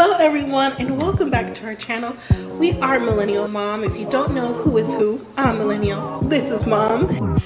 Hello, everyone, and welcome back to our channel. We are Millennial Mom. If you don't know who is who, I'm Millennial. This is Mom.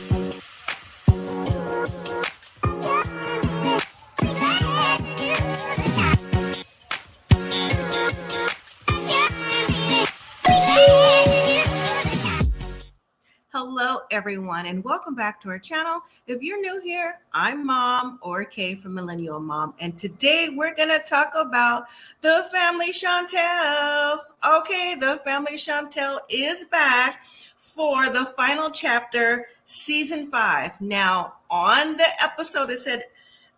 Hello, everyone, and welcome back to our channel. If you're new here, I'm Mom, or Kay from Millennial Mom, and today we're going to talk about The Family Chantel. Okay, The Family Chantel is back for the final chapter, season 5. Now, on the episode, it said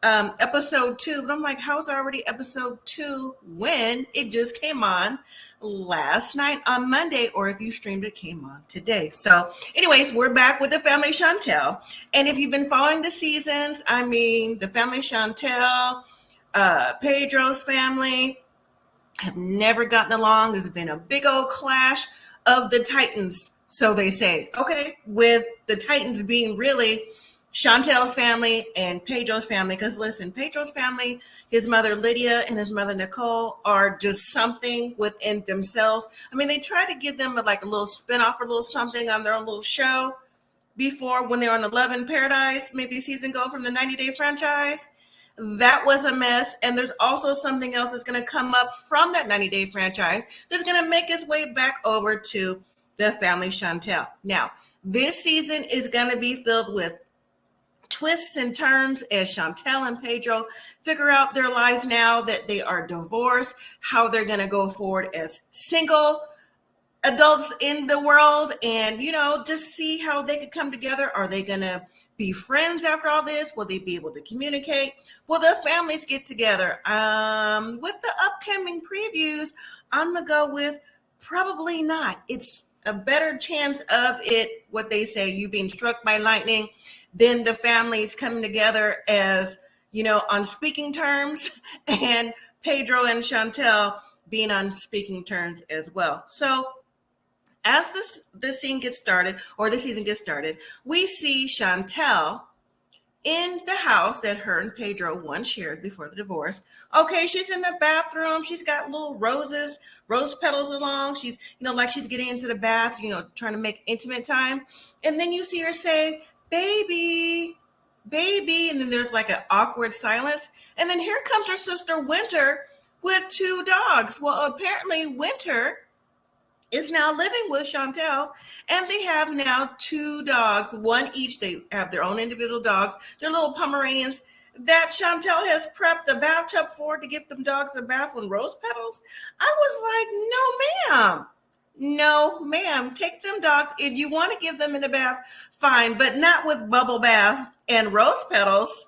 episode 2, but I'm like, how's already episode 2 when it just came on last night on Monday, or if you streamed it, came on today. So anyways, we're back with The Family Chantel. And if you've been following the seasons, I mean, The Family Chantel, Pedro's family have never gotten along. There's been a big old clash of the Titans, so they say. Okay, with the Titans being really Chantel's family and Pedro's family, because listen, Pedro's family, his mother Lydia and his mother Nicole, are just something within themselves. I mean, they tried to give them a little spinoff or a little something on their own little show before, when they were on the Love in Paradise, maybe a season ago, from the 90-day franchise. That was a mess. And there's also something else that's going to come up from that 90-day franchise that's going to make its way back over to The Family Chantel. Now, this season is going to be filled with twists and turns as Chantel and Pedro figure out their lives now that they are divorced, how they're going to go forward as single adults in the world, and, just see how they could come together. Are they going to be friends after all this? Will they be able to communicate? Will the families get together? With the upcoming previews, I'm going to go with probably not. It's a better chance of it, what they say, you being struck by lightning, then the families coming together as, on speaking terms, and Pedro and Chantel being on speaking terms as well. So as this scene gets started, or the season gets started, we see Chantel in the house that her and Pedro once shared before the divorce. Okay, she's in the bathroom. She's got little rose petals along. She's, like she's getting into the bath, trying to make intimate time. And then you see her say, baby, and then there's like an awkward silence. And then here comes her sister Winter with 2 dogs. Well, apparently Winter is now living with Chantel, and they have now 2 dogs, one each. They have their own individual dogs. They're little Pomeranians that Chantel has prepped a bathtub for to get them dogs a bath with rose petals. I was like, no, ma'am, take them dogs. If you want to give them in a bath, fine, but not with bubble bath and rose petals.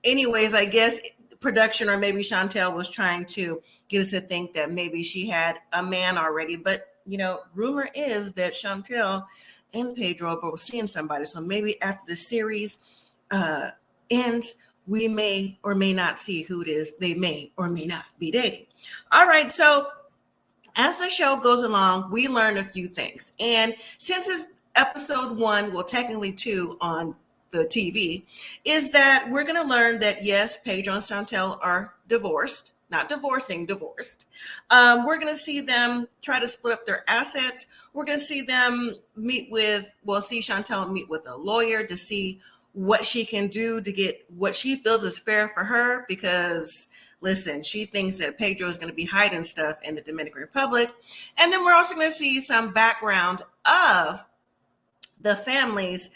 Anyways, I guess production, or maybe Chantel, was trying to get us to think that maybe she had a man already. But, rumor is that Chantel and Pedro are both seeing somebody. So maybe after the series ends, we may or may not see who it is they may or may not be dating. All right, so as the show goes along, we learn a few things. And since it's episode 1, well, technically 2 on the TV, is that we're going to learn that, yes, Pedro and Chantel are divorced. Not divorcing, divorced. We're going to see them try to split up their assets. We're going to see them see Chantel meet with a lawyer to see what she can do to get what she feels is fair for her, because listen, she thinks that Pedro is going to be hiding stuff in the Dominican Republic. And then we're also going to see some background of the families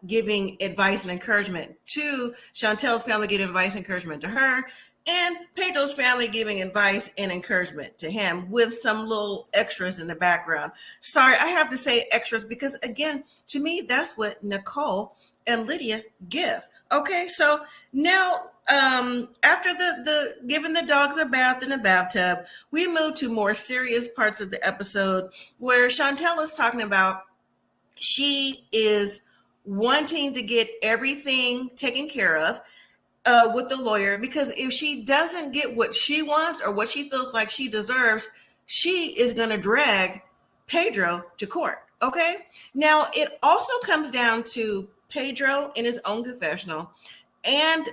giving advice and encouragement to Chantel's family, giving advice and encouragement to her, and Pedro's family giving advice and encouragement to him, with some little extras in the background. Sorry, I have to say extras because, again, to me, that's what Nicole and Lydia give. Okay, so now after the giving the dogs a bath in the bathtub, we move to more serious parts of the episode where Chantel is talking about she is wanting to get everything taken care of with the lawyer, because if she doesn't get what she wants or what she feels like she deserves, she is going to drag Pedro to court. Okay. Now, it also comes down to Pedro in his own confessional and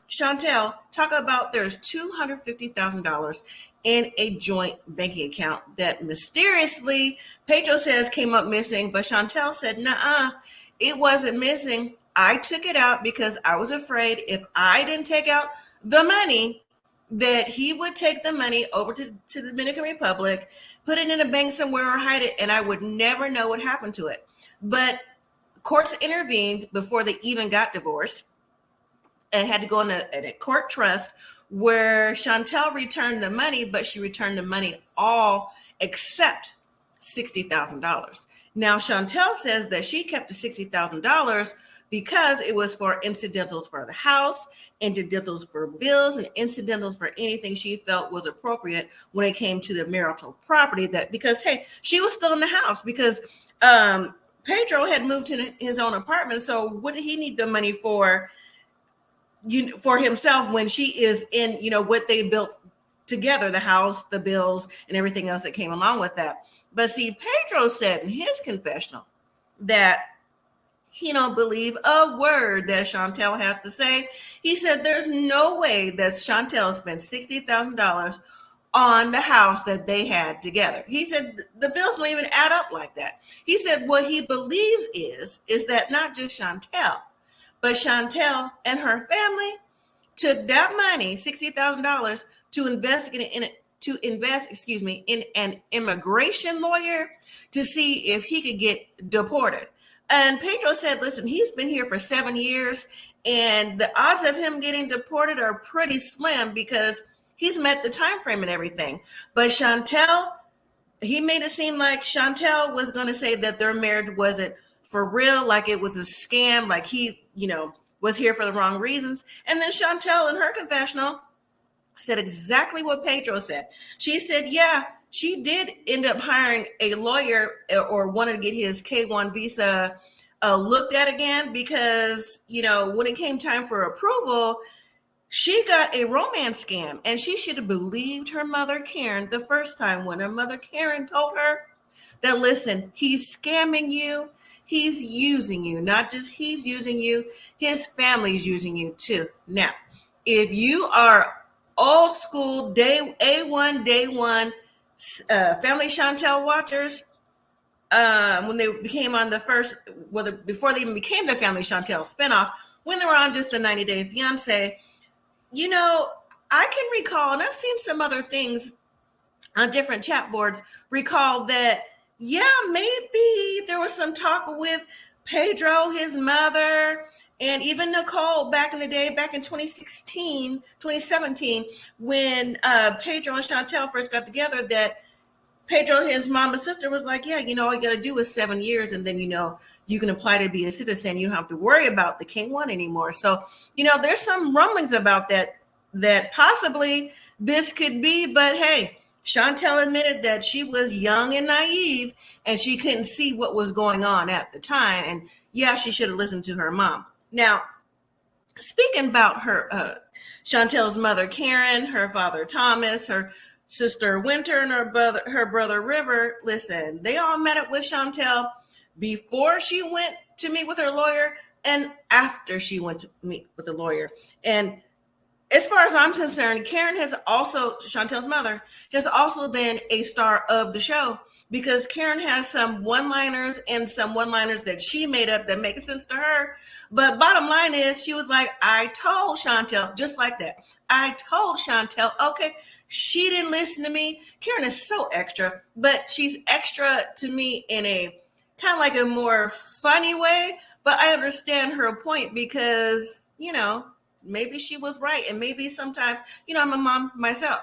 Chantel talk about there's $250,000 in a joint banking account that mysteriously Pedro says came up missing, but Chantel said, "Nuh-uh, it wasn't missing. I took it out because I was afraid if I didn't take out the money, that he would take the money over to the Dominican Republic, put it in a bank somewhere or hide it, and I would never know what happened to it." But courts intervened before they even got divorced and had to go in a court trust where Chantel returned the money, but she returned the money all except $60,000. Now, Chantel says that she kept the $60,000 because it was for incidentals for the house, incidentals for bills, and incidentals for anything she felt was appropriate when it came to the marital property. That because, hey, she was still in the house because Pedro had moved to his own apartment. So what did he need the money for? For himself when she is in, what they built together, the house, the bills, and everything else that came along with that. But see, Pedro said in his confessional that he don't believe a word that Chantel has to say. He said there's no way that Chantel spent $60,000 on the house that they had together. He said the bills don't even add up like that. He said what he believes is that not just Chantel, but Chantel and her family took that money, $60,000, to invest in an immigration lawyer to see if he could get deported. And Pedro said, listen, he's been here for 7 years, and the odds of him getting deported are pretty slim because he's met the time frame and everything. But Chantel, he made it seem like Chantel was going to say that their marriage wasn't for real, like it was a scam, like he, was here for the wrong reasons. And then Chantel in her confessional said exactly what Pedro said. She said, yeah, she did end up hiring a lawyer or wanted to get his K-1 visa looked at again because, when it came time for approval, she got a romance scam, and she should have believed her mother, Karen, the first time when her mother, Karen, told her that, listen, he's scamming you. He's using you. Not just he's using you, his family's using you too. Now, if you are old school day one, Family Chantel watchers, when they became on the first, before they even became the Family Chantel spinoff, when they were on just the 90-Day Fiancé, I can recall, and I've seen some other things on different chat boards, recall that, yeah, maybe there was some talk with Pedro, his mother, and even Nicole back in the day, back in 2017, when Pedro and Chantel first got together, that Pedro, his mom and sister, was like, yeah, all you got to do is 7 years, and then, you can apply to be a citizen. You don't have to worry about the K-1 anymore. So, there's some rumblings about that possibly this could be, but hey, Chantel admitted that she was young and naive and she couldn't see what was going on at the time. And yeah, she should have listened to her mom. Now, speaking about her, Chantel's mother, Karen, her father, Thomas, her sister, Winter, and her brother, River, listen, they all met up with Chantel before she went to meet with her lawyer and after she went to meet with the lawyer. And as far as I'm concerned, Karen has also, Chantel's mother, has also been a star of the show because Karen has some one-liners that she made up that make sense to her. But bottom line is, she was like, I told Chantel, just like that. I told Chantel, okay, she didn't listen to me. Karen is so extra, but she's extra to me in a kind of like a more funny way. But I understand her point because, maybe she was right. And maybe sometimes, I'm a mom myself.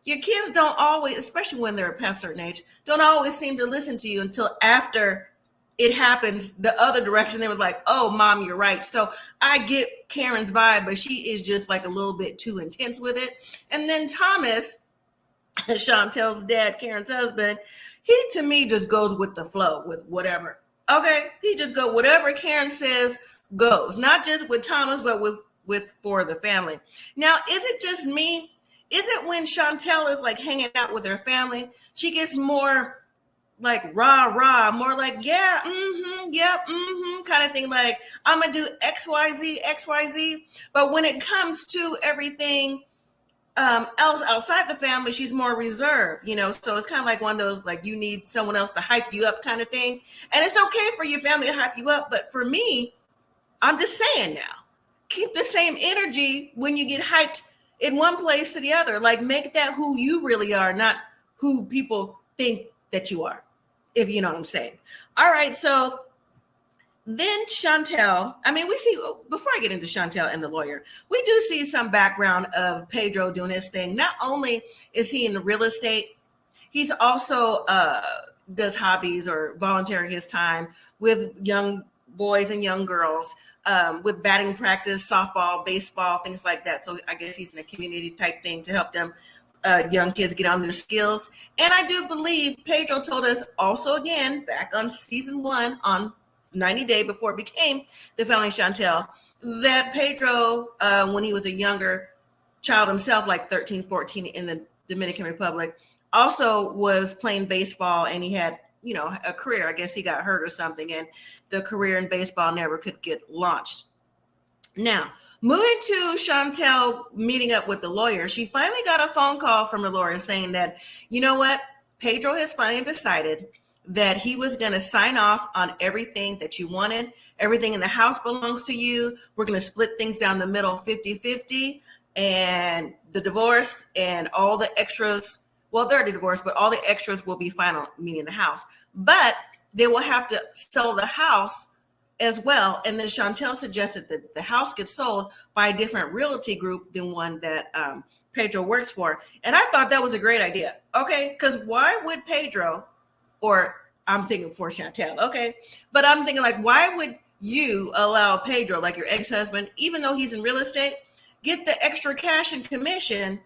Your kids don't always, especially when they're past a certain age, don't always seem to listen to you until after it happens the other direction. They were like, oh, mom, you're right. So I get Karen's vibe, but she is just like a little bit too intense with it. And then Thomas, Chantel's dad, Karen's husband, he to me just goes with the flow with whatever. Okay. He just go, whatever Karen says goes, not just with Thomas, but with for the family. Now, is it just me? Is it when Chantel is like hanging out with her family, she gets more like rah, more like, yeah, yep, kind of thing, like, I'm going to do XYZ. But when it comes to everything else outside the family, she's more reserved, so it's kind of like one of those, like, you need someone else to hype you up kind of thing. And it's okay for your family to hype you up, but for me, I'm just saying now, keep the same energy when you get hyped in one place to the other. Like, make that who you really are, not who people think that you are, if you know what I'm saying. All right, so then Chantel, we see, before I get into Chantel and the lawyer, we do see some background of Pedro doing his thing. Not only is he in real estate, he's also does hobbies or volunteering his time with young boys and young girls, with batting practice, softball, baseball, things like that. So I guess he's in a community type thing to help them young kids get on their skills. And I do believe Pedro told us also, again, back on season 1 on 90 Day, before it became The Family Chantel, that Pedro, when he was a younger child himself, like 13, 14 in the Dominican Republic, also was playing baseball, and he had, a career. I guess he got hurt or something, and the career in baseball never could get launched. Now, moving to Chantel meeting up with the lawyer, she finally got a phone call from her lawyer saying that, you know what, Pedro has finally decided that he was going to sign off on everything that you wanted. Everything in the house belongs to you. We're going to split things down the middle, 50-50, and the divorce and all the extras. Well, they're already divorced, but all the extras will be final, meaning the house. But they will have to sell the house as well. And then Chantel suggested that the house gets sold by a different realty group than one that Pedro works for. And I thought that was a great idea. Okay, because why would Pedro, or I'm thinking for Chantel, okay, but I'm thinking, like, why would you allow Pedro, like your ex-husband, even though he's in real estate, get the extra cash and commission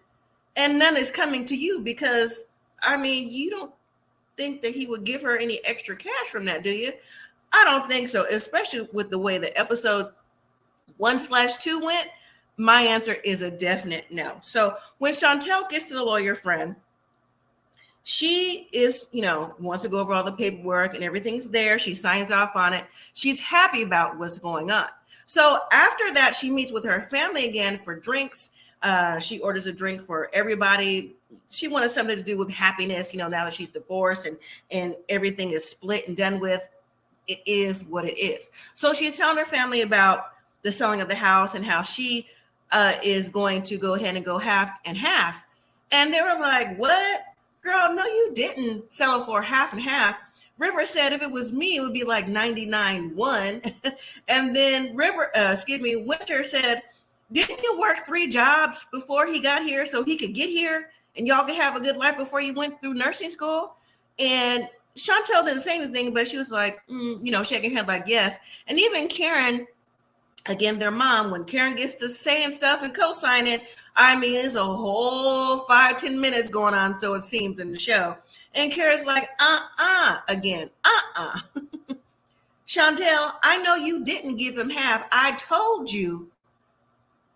and none is coming to you? Because, you don't think that he would give her any extra cash from that, do you? I don't think so, especially with the way the episode 1/2 went. My answer is a definite no. So when Chantel gets to the lawyer friend, she is, wants to go over all the paperwork and everything's there. She signs off on it. She's happy about what's going on. So after that, she meets with her family again for drinks. She orders a drink for everybody. She wanted something to do with happiness, now that she's divorced and everything is split and done with. It is what it is. So she's telling her family about the selling of the house and how she is going to go ahead and go half and half. And they were like, what? Girl, no, you didn't settle for half and half. River said if it was me, it would be like 99-1. And then Winter said, didn't you work 3 jobs before he got here so he could get here and y'all could have a good life before you went through nursing school? And Chantel didn't say anything, but she was like, shaking her head like, yes. And even Karen, again, their mom, when Karen gets to saying stuff and co-signing, it's a whole 5-10 minutes going on, so it seems, in the show. And Karen's like, again, Chantel, I know you didn't give him half. I told you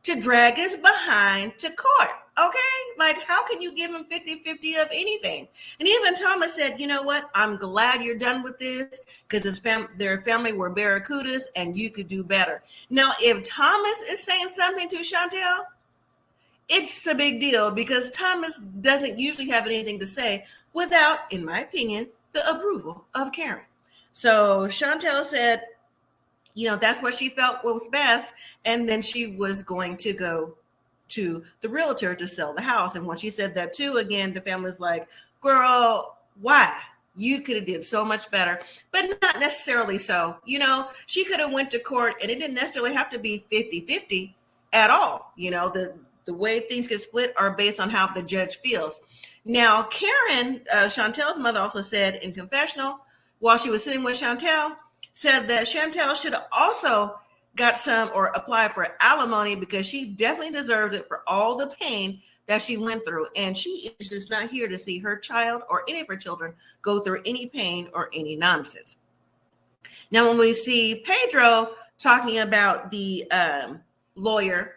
to drag his behind to court. Okay, like, how can you give him 50-50 of anything? And even Thomas said, you know what? I'm glad you're done with this because their family were barracudas and you could do better. Now, if Thomas is saying something to Chantel, it's a big deal because Thomas doesn't usually have anything to say without, in my opinion, the approval of Karen. So Chantel said, that's what she felt was best. And then she was going to go to the realtor to sell the house. And when she said that too, again, the family's like, girl, why? You could have did so much better, but not necessarily so. She could have went to court and it didn't necessarily have to be 50-50 at all. The way things get split are based on how the judge feels. Now, Karen, Chantel's mother, also said in confessional, while she was sitting with Chantel, said that Chantel should have also got some or applied for alimony because she definitely deserves it for all the pain that she went through. And she is just not here to see her child or any of her children go through any pain or any nonsense. Now, when we see Pedro talking about the lawyer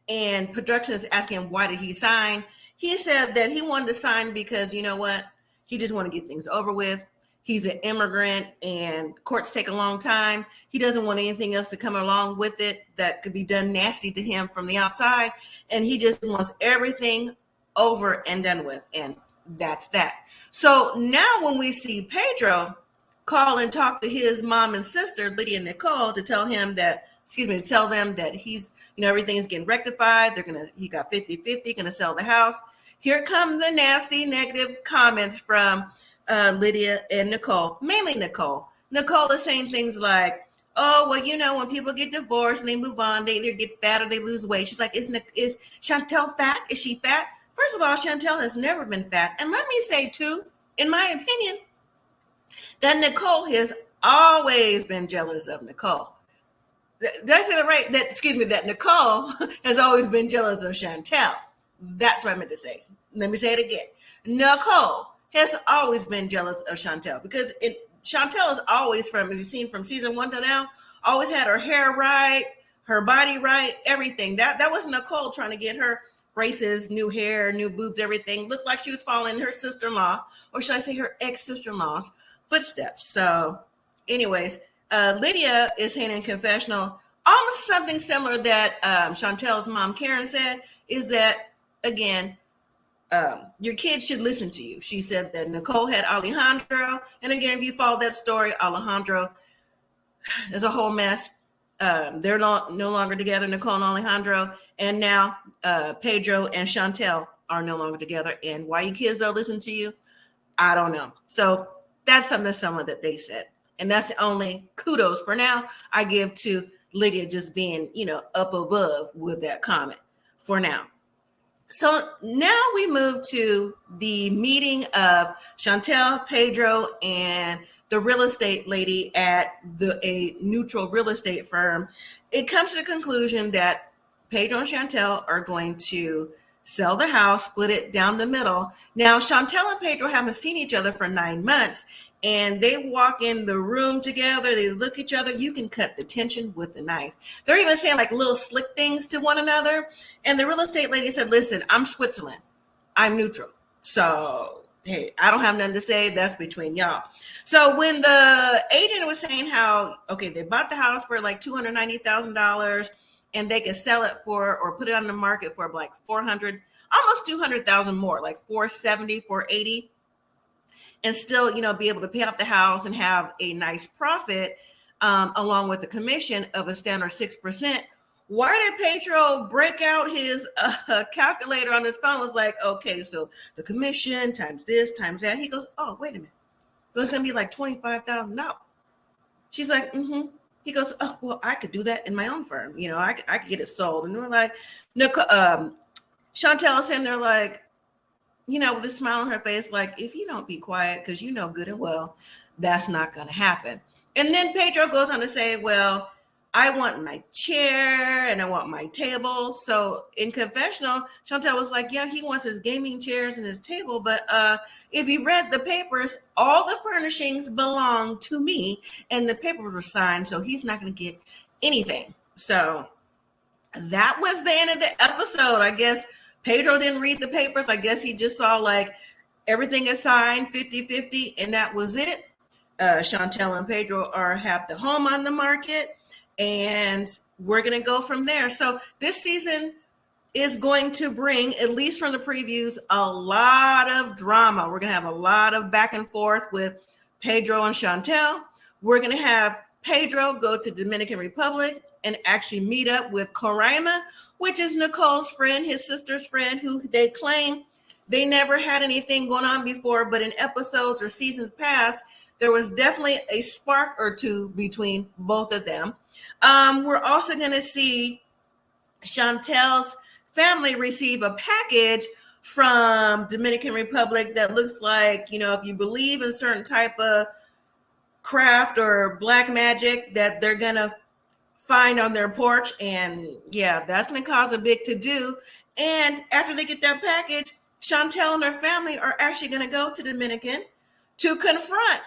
and production is asking him why did he sign, he said that he wanted to sign because, you know what, he just wanted to get things over with. he's an immigrant and courts take a long time. He doesn't want anything else to come along with it that could be done nasty to him from the outside. And he just wants everything over and done with. And that's that. So now when we see Pedro call and talk to his mom and sister, Lydia and Nicole, to tell them that he's, everything is getting rectified. He got 50-50, gonna sell the house. Here come the nasty negative comments from Lydia and Nicole, mainly Nicole. Nicole is saying things like, oh, well, when people get divorced and they move on, they either get fat or they lose weight. She's like, is Chantel fat? Is she fat? First of all, Chantel has never been fat. And let me say, too, in my opinion, that Nicole has always been jealous of Nicole. Did I say that right? That Nicole has always been jealous of Chantel. That's what I meant to say. Let me say it again. Nicole has always been jealous of Chantel because Chantel is always, if you've seen from season 1 to now, always had her hair right, her body right, everything. That was Nicole trying to get her braces, new hair, new boobs, everything. Looked like she was following her sister-in-law, or should I say her ex-sister-in-law's footsteps. So anyways, Lydia is saying in confessional almost something similar that Chantel's mom Karen said, is that, again, your kids should listen to you. She said that Nicole had Alejandro. And again, if you follow that story, Alejandro is a whole mess. They're no longer together, Nicole and Alejandro. And now Pedro and Chantel are no longer together. And why you kids don't listen to you, I don't know. So that's something similar that they said. And that's the only kudos for now I give to Lydia just being, up above with that comment for now. So now we move to the meeting of Chantel, Pedro, and the real estate lady at a neutral real estate firm. It comes to the conclusion that Pedro and Chantel are going to sell the house, split it down the middle. Now, Chantel and Pedro haven't seen each other for 9 months, and they walk in the room together. They look at each other. You can cut the tension with a knife. They're even saying like little slick things to one another. And the real estate lady said, listen, I'm Switzerland. I'm neutral. So, hey, I don't have nothing to say. That's between y'all. So when the agent was saying how, okay, they bought the house for like $290,000 and they could sell it for, or put it on the market for like 400, almost 200,000 more, like 470, 480. And still, be able to pay off the house and have a nice profit along with the commission of a standard 6%. Why did Pedro break out his calculator on his phone? It was like, okay, so the commission times this, times that. He goes, oh, wait a minute. So it's going to be like $25,000. She's like, mm-hmm. He goes, oh, well, I could do that in my own firm. I could get it sold. And we're like, Chantel is in there like, with a smile on her face, like, if you don't be quiet, because good and well, that's not going to happen. And then Pedro goes on to say, well, I want my chair and I want my table. So in confessional, Chantel was like, yeah, he wants his gaming chairs and his table. But if you read the papers, all the furnishings belong to me and the papers were signed. So he's not going to get anything. So that was the end of the episode. I guess Pedro didn't read the papers. I guess he just saw like everything is signed 50-50 and that was it. Chantel and Pedro have the home on the market and we're going to go from there. So this season is going to bring, at least from the previews, a lot of drama. We're going to have a lot of back and forth with Pedro and Chantel. We're going to have Pedro go to Dominican Republic and actually meet up with Coraima, which is Nicole's friend, his sister's friend, who they claim they never had anything going on before, but in episodes or seasons past, there was definitely a spark or two between both of them. We're also going to see Chantel's family receive a package from Dominican Republic that looks like, if you believe in certain type of craft or black magic, that they're going to find on their porch. And yeah, that's going to cause a big to-do. And after they get that package, Chantel and her family are actually going to go to Dominican to confront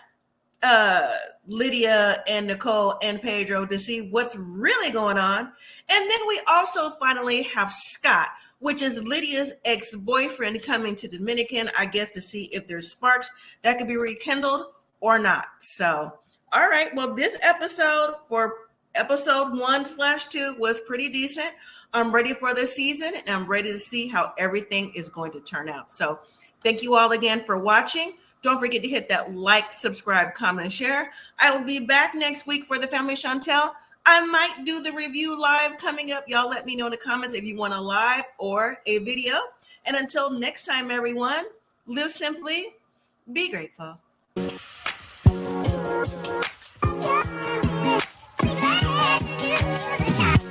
Lydia and Nicole and Pedro to see what's really going on. And then we also finally have Scott, which is Lydia's ex-boyfriend, coming to Dominican, I guess, to see if there's sparks that could be rekindled, or not. So, all right. Well, this episode for episode 1/2 was pretty decent. I'm ready for the season and I'm ready to see how everything is going to turn out. So, thank you all again for watching. Don't forget to hit that like, subscribe, comment, and share. I will be back next week for the Family Chantel. I might do the review live coming up. Y'all let me know in the comments if you want a live or a video. And until next time, everyone, live simply, be grateful.